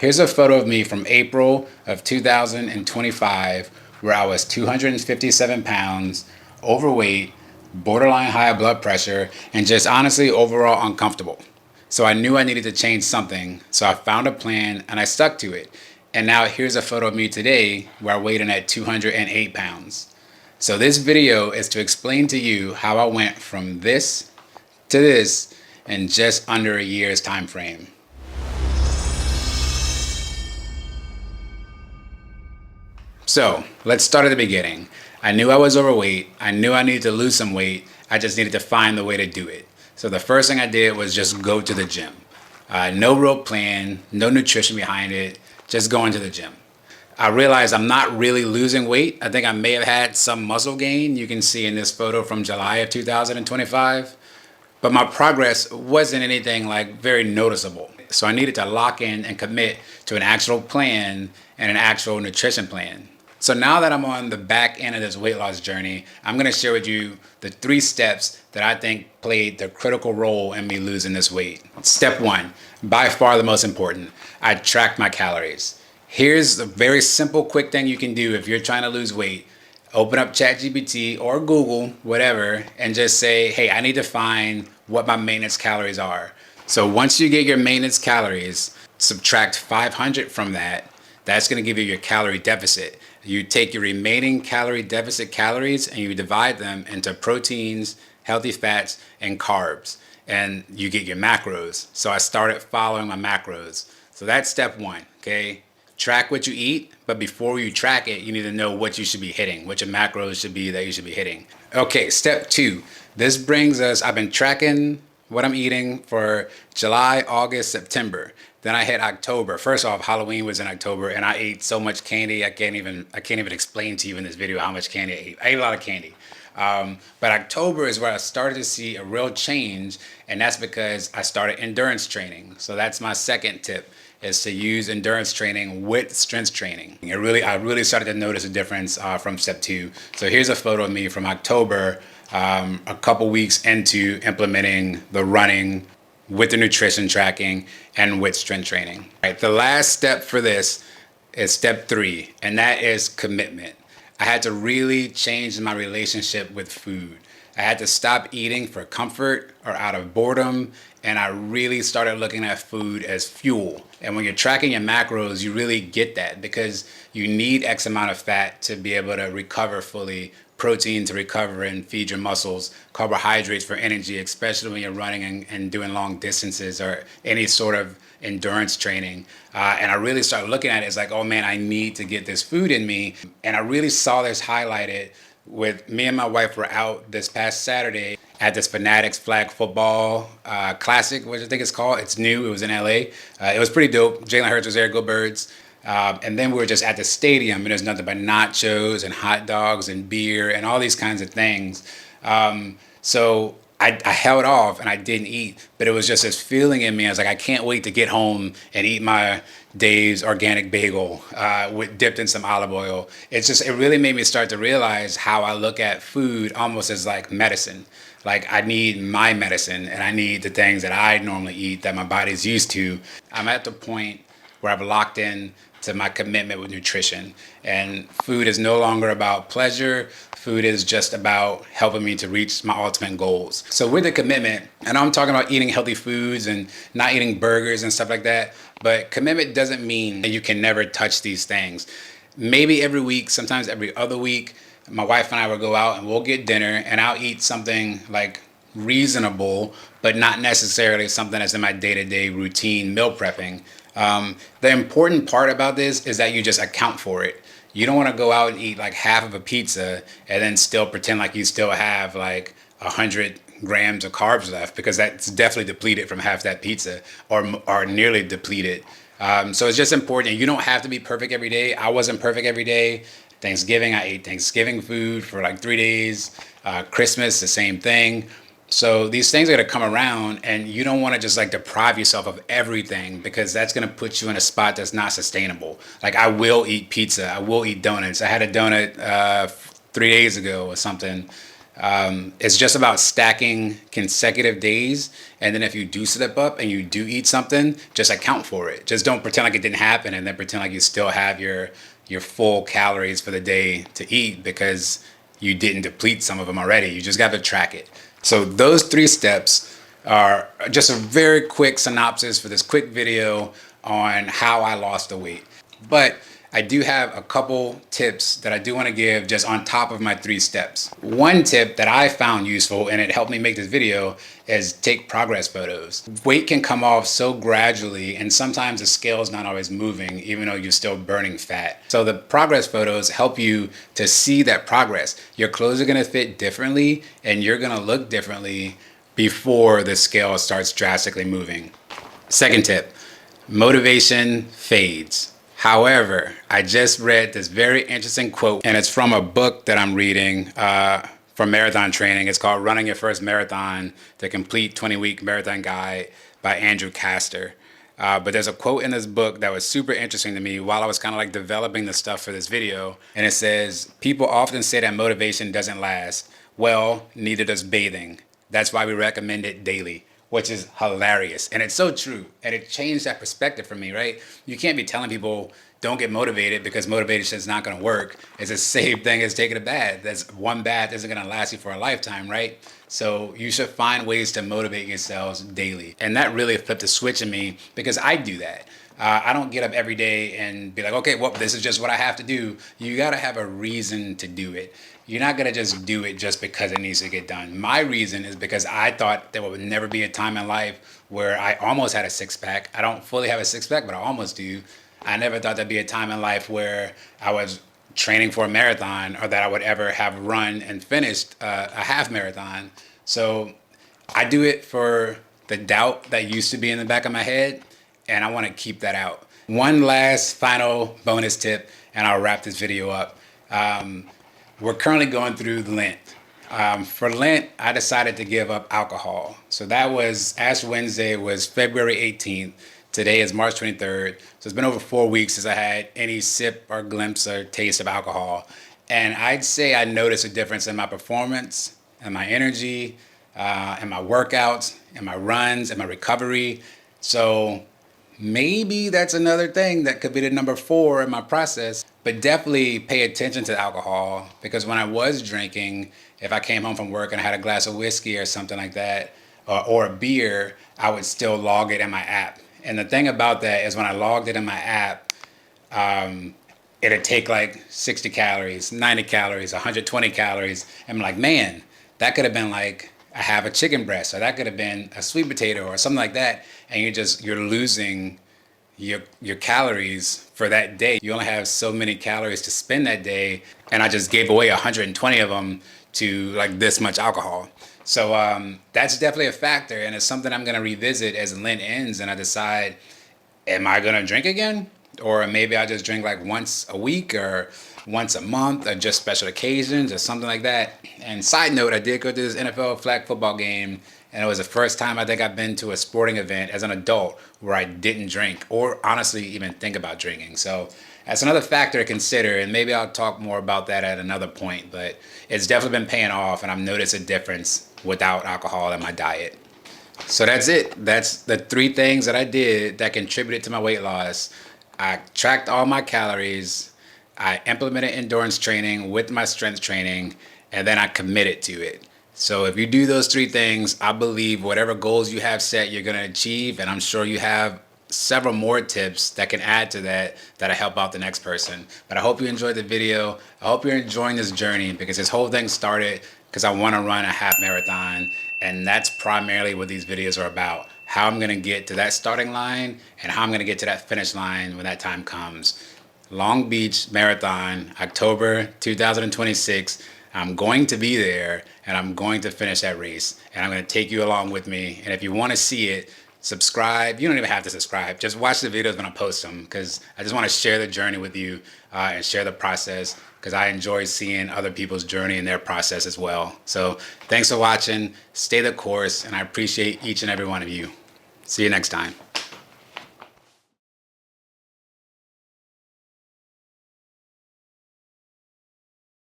Here's a photo of me from April of 2025 where I was 257 pounds, overweight, borderline high blood pressure, and just honestly overall uncomfortable. So I knew I needed to change something, so I found a plan and I stuck to it. And now here's a photo of me today where I weighed in at 208 pounds. So this video is to explain to you how I went from this to this in just under a year's time frame. So let's start at the beginning. I knew I was overweight. I knew I needed to lose some weight. I just needed to find the way to do it. So the first thing I did was just go to the gym. No real plan, no nutrition behind it, just going to the gym. I realized I'm not really losing weight. I think I may have had some muscle gain. You can see in this photo from July of 2025. But my progress wasn't anything like very noticeable. So I needed to lock in and commit to an actual plan and an actual nutrition plan. So now that I'm on the back end of this weight loss journey, I'm gonna share with you the 3 steps that I think played the critical role in me losing this weight. Step 1, by far the most important, I tracked my calories. Here's a very simple, quick thing you can do if you're trying to lose weight. Open up ChatGPT or Google, whatever, and just say, hey, I need to find what my maintenance calories are. So once you get your maintenance calories, subtract 500 from that. That's going to give you your calorie deficit. You take your remaining calorie deficit calories and you divide them into proteins, healthy fats, and carbs. And you get your macros. So I started following my macros. So that's step 1, okay? Track what you eat, but before you track it, you need to know what you should be hitting, what your macros should be that you should be hitting. Okay, step 2. This brings us, I've been tracking what I'm eating for July, August, September. Then I hit October. First off, Halloween was in October and I ate so much candy, I can't even explain to you in this video how much candy I ate. I ate a lot of candy. But October is where I started to see a real change, and that's because I started endurance training. So that's my second tip, is to use endurance training with strength training. I really started to notice a difference from step 2. So here's a photo of me from October, a couple weeks into implementing the running with the nutrition tracking and with strength training. All right, the last step for this is step 3, and that is commitment. I had to really change my relationship with food. I had to stop eating for comfort or out of boredom, and I really started looking at food as fuel. And when you're tracking your macros, you really get that because you need X amount of fat to be able to recover fully, protein to recover and feed your muscles, carbohydrates for energy, especially when you're running and doing long distances or any sort of endurance training. And I really started looking at it as like, oh man, I need to get this food in me. And I really saw this highlighted with me and my wife were out this past Saturday at this Fanatics Flag Football Classic, which I think it's called. It's new. It was in LA. It was pretty dope. Jalen Hurts was there. Go Birds. And then we were just at the stadium, and there's nothing but nachos and hot dogs and beer and all these kinds of things. So I held off and I didn't eat, but it was just this feeling in me. I was like, I can't wait to get home and eat my Dave's organic bagel dipped in some olive oil. It really made me start to realize how I look at food almost as like medicine. Like I need my medicine and I need the things that I normally eat that my body's used to. I'm at the point where I've locked in to my commitment with nutrition, and food is no longer about pleasure. Food is just about helping me to reach my ultimate goals. So with the commitment, I know I'm talking about eating healthy foods and not eating burgers and stuff like that, but commitment doesn't mean that you can never touch these things. Maybe every week, sometimes every other week, my wife and I will go out and we'll get dinner and I'll eat something like reasonable, but not necessarily something that's in my day-to-day routine meal prepping. The important part about this is that you just account for it. You don't want to go out and eat like half of a pizza and then still pretend like you still have like 100 grams of carbs left, because that's definitely depleted from half that pizza or nearly depleted. So it's just important. You don't have to be perfect every day. I wasn't perfect every day. Thanksgiving, I ate Thanksgiving food for like 3 days. Christmas, the same thing. So these things are going to come around, and you don't want to just like deprive yourself of everything, because that's going to put you in a spot that's not sustainable. Like I will eat pizza. I will eat donuts. I had a donut 3 days ago or something. It's just about stacking consecutive days. And then if you do slip up and you do eat something, just account for it. Just don't pretend like it didn't happen and then pretend like you still have your full calories for the day to eat because you didn't deplete some of them already. You just got to track it. So those 3 steps are just a very quick synopsis for this quick video on how I lost the weight. But I do have a couple tips that I do want to give just on top of my 3 steps. One tip that I found useful and it helped me make this video is take progress photos. Weight can come off so gradually and sometimes the scale is not always moving even though you're still burning fat. So the progress photos help you to see that progress. Your clothes are going to fit differently and you're going to look differently before the scale starts drastically moving. Second tip, motivation fades. However, I just read this very interesting quote, and it's from a book that I'm reading for marathon training. It's called Running Your First Marathon, the Complete 20-Week Marathon Guide by Andrew Castor. But there's a quote in this book that was super interesting to me while I was kind of like developing the stuff for this video. And it says, people often say that motivation doesn't last. Well, neither does bathing. That's why we recommend it daily. Which is hilarious. And it's so true. And it changed that perspective for me, right? You can't be telling people don't get motivated because motivation is not going to work. It's the same thing as taking a bath. That's one bath isn't going to last you for a lifetime, right? So you should find ways to motivate yourselves daily. And that really flipped a switch in me because I do that. I don't get up every day and be like, okay, well, this is just what I have to do. You got to have a reason to do it. You're not going to just do it just because it needs to get done. My reason is because I thought there would never be a time in life where I almost had a 6-pack. I don't fully have a 6-pack, but I almost do. I never thought there'd be a time in life where I was training for a marathon or that I would ever have run and finished a half marathon. So I do it for the doubt that used to be in the back of my head, and I want to keep that out. One last final bonus tip, and I'll wrap this video up. We're currently going through Lent. For Lent, I decided to give up alcohol. So that was, Ash Wednesday was February 18th. Today is March 23rd. So it's been over 4 weeks since I had any sip or glimpse or taste of alcohol. And I'd say I noticed a difference in my performance, and my energy, and my workouts, and my runs, and my recovery. So maybe that's another thing that could be the number 4 in my process. But definitely pay attention to alcohol, because when I was drinking, if I came home from work and I had a glass of whiskey or something like that, or a beer, I would still log it in my app. And the thing about that is when I logged it in my app, it'd take like 60 calories, 90 calories, 120 calories. And I'm like, man, that could have been like I have a chicken breast, or that could have been a sweet potato or something like that. And you're losing your calories for that day. You only have so many calories to spend that day. And I just gave away 120 of them to like this much alcohol. So that's definitely a factor. And it's something I'm going to revisit as Lent ends and I decide, am I going to drink again? Or maybe I'll just drink like once a week or once a month or just special occasions or something like that. And side note, I did go to this NFL flag football game, and it was the first time I think I've been to a sporting event as an adult where I didn't drink or honestly even think about drinking. So that's another factor to consider, and maybe I'll talk more about that at another point, but it's definitely been paying off, and I've noticed a difference without alcohol in my diet. So that's it. That's the 3 things that I did that contributed to my weight loss. I tracked all my calories, I implemented endurance training with my strength training, and then I committed to it. So if you do those 3 things, I believe whatever goals you have set, you're going to achieve. And I'm sure you have several more tips that can add to that'll help out the next person. But I hope you enjoyed the video. I hope you're enjoying this journey, because this whole thing started because I want to run a half marathon. And that's primarily what these videos are about. How I'm going to get to that starting line and how I'm going to get to that finish line when that time comes. Long Beach Marathon, October 2026. I'm going to be there, and I'm going to finish that race, and I'm going to take you along with me. And if you want to see it, subscribe. You don't even have to subscribe. Just watch the videos when I post them, because I just want to share the journey with you and share the process, because I enjoy seeing other people's journey and their process as well. So thanks for watching. Stay the course, and I appreciate each and every one of you. See you next time.